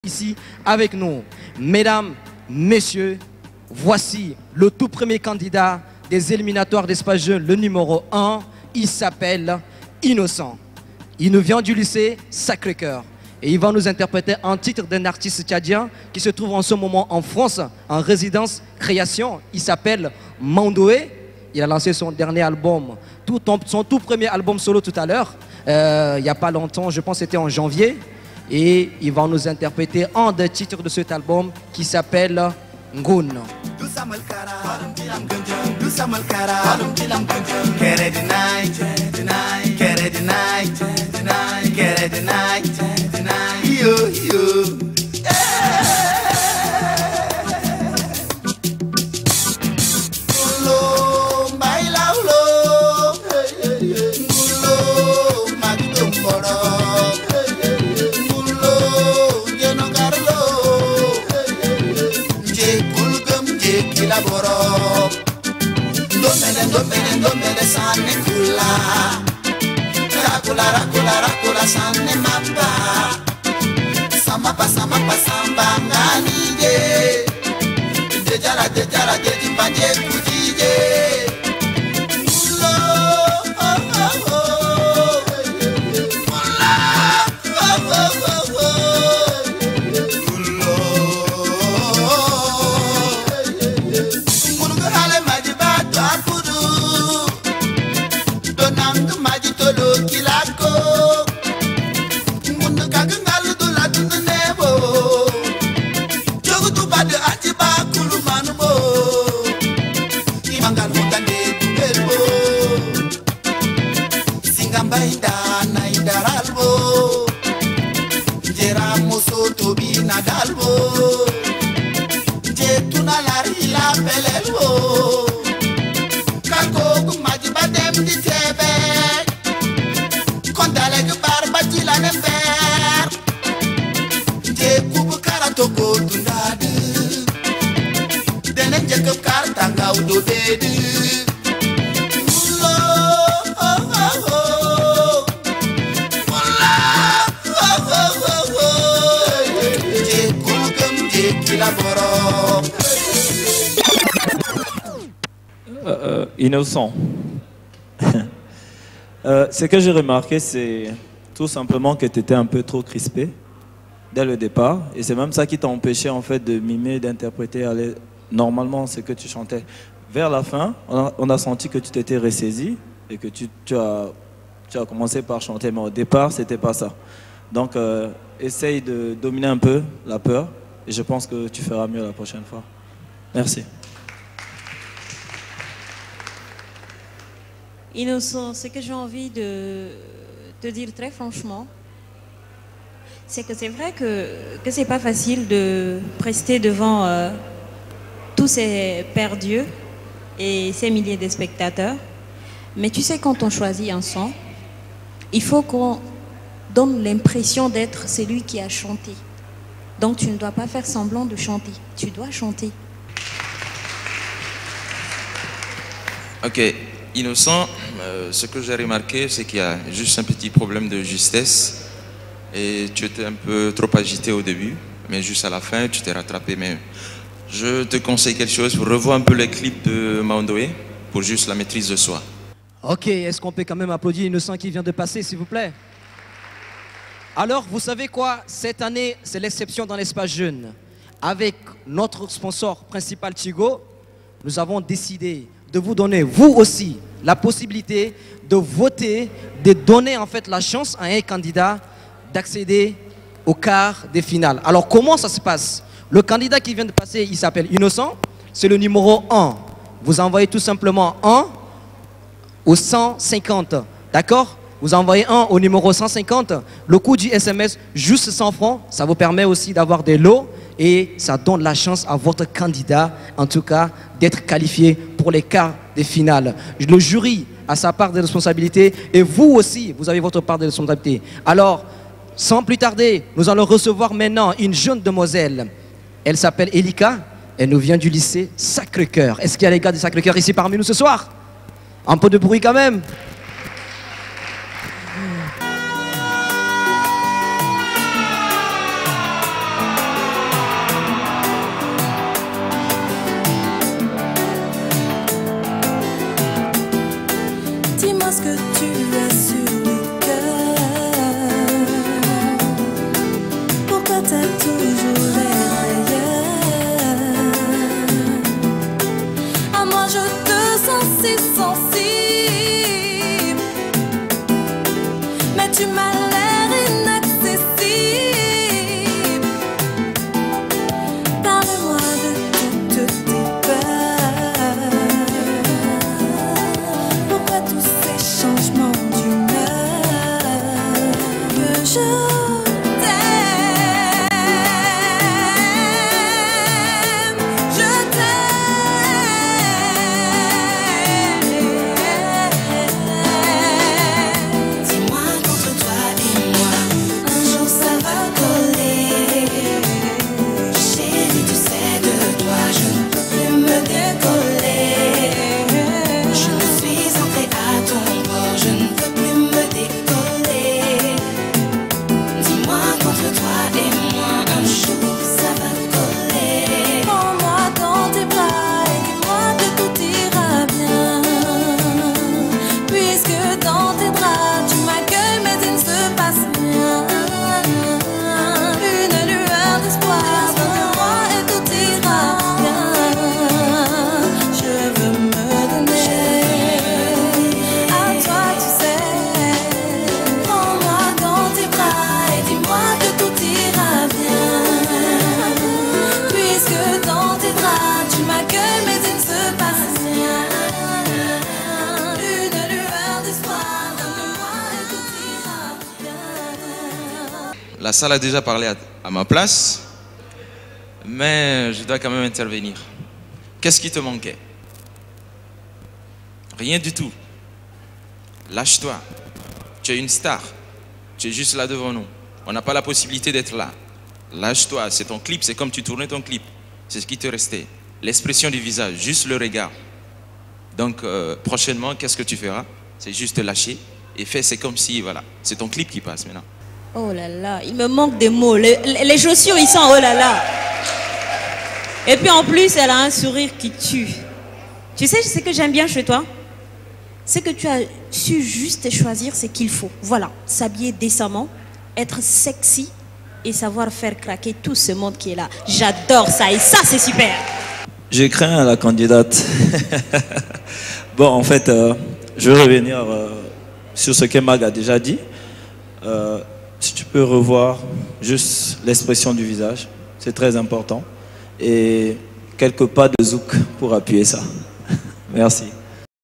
ici avec nous. Mesdames, messieurs, voici le tout premier candidat des éliminatoires d'Espace Jeune, le numéro 1. Il s'appelle Innocent. Il nous vient du lycée Sacré-Cœur. Et il va nous interpréter un titre d'un artiste tchadien qui se trouve en ce moment en France, en résidence création. Il s'appelle Mandoé. Il a lancé son dernier album, son tout premier album solo tout à l'heure, il n'y a pas longtemps, je pense que c'était en janvier. Et il va nous interpréter un des titres de cet album qui s'appelle Ngoun. Domene sanne kula rakula sanne mapa samapa samba nganije dejala deji panje kujije Innocent. Ce que j'ai remarqué, c'est tout simplement que tu étais un peu trop crispé dès le départ. Et c'est même ça qui t'a empêché en fait de mimer, d'interpréter normalement ce que tu chantais. Vers la fin, on a senti que tu t'étais ressaisi et que tu as commencé par chanter. Mais au départ, c'était pas ça. Donc, essaye de dominer un peu la peur. Et je pense que tu feras mieux la prochaine fois. Merci. Innocent, ce que j'ai envie de te dire très franchement, c'est que c'est vrai que c'est pas facile de rester devant tous ces pères dieux et ces milliers de spectateurs. Mais tu sais, quand on choisit un son, il faut qu'on donne l'impression d'être celui qui a chanté. Donc tu ne dois pas faire semblant de chanter, tu dois chanter. Ok. Innocent, ce que j'ai remarqué, c'est qu'il y a juste un petit problème de justesse et tu étais un peu trop agité au début, mais juste à la fin, tu t'es rattrapé. Mais je te conseille quelque chose, revois un peu les clips de Mandoé pour juste la maîtrise de soi. Ok, est-ce qu'on peut quand même applaudir Innocent qui vient de passer, s'il vous plaît? Alors, vous savez quoi? Cette année, c'est l'exception dans l'Espace Jeune. Avec notre sponsor principal, Tigo, nous avons décidé de vous donner, vous aussi, la possibilité de voter, de donner en fait la chance à un candidat d'accéder au quart des finales. Alors comment ça se passe? Le candidat qui vient de passer, il s'appelle Innocent, c'est le numéro 1. Vous envoyez tout simplement 1 au 150, d'accord? Vous envoyez 1 au numéro 150, le coût du SMS, juste 100 francs, ça vous permet aussi d'avoir des lots et ça donne la chance à votre candidat, en tout cas, d'être qualifié pour les quarts des finales. Le jury a sa part de responsabilité et vous aussi, vous avez votre part de responsabilité. Alors, sans plus tarder, nous allons recevoir maintenant une jeune demoiselle. Elle s'appelle Elika, elle nous vient du lycée Sacré-Cœur. Est-ce qu'il y a les gars du Sacré-Cœur ici parmi nous ce soir? Un peu de bruit quand même. t'ai toujours l'air ailleurs. À moi je te sens si sensible, mais tu m'as l'air inaccessible. Parle-moi de toutes tes peurs. Pourquoi tous ces changements d'humeur? Que je La salle a déjà parlé à ma place, mais je dois quand même intervenir. Qu'est-ce qui te manquait? Rien du tout. Lâche-toi. Tu es une star. Tu es juste là devant nous. On n'a pas la possibilité d'être là. Lâche-toi. C'est ton clip. C'est comme tu tournais ton clip. C'est ce qui te restait. L'expression du visage, juste le regard. Donc, prochainement, qu'est-ce que tu feras? C'est juste te lâcher et faire, c'est comme si, voilà, c'est ton clip qui passe maintenant. Oh là là, il me manque des mots. Les chaussures, ils sont oh là là. Et puis en plus, elle a un sourire qui tue. Tu sais ce que j'aime bien chez toi? C'est que tu as su juste choisir ce qu'il faut. Voilà, s'habiller décemment, être sexy et savoir faire craquer tout ce monde qui est là. J'adore ça et ça, c'est super. J'ai craint la candidate. Bon, en fait, je vais revenir sur ce que Mag a déjà dit. Si tu peux revoir juste l'expression du visage, c'est très important. Et quelques pas de zouk pour appuyer ça. Merci.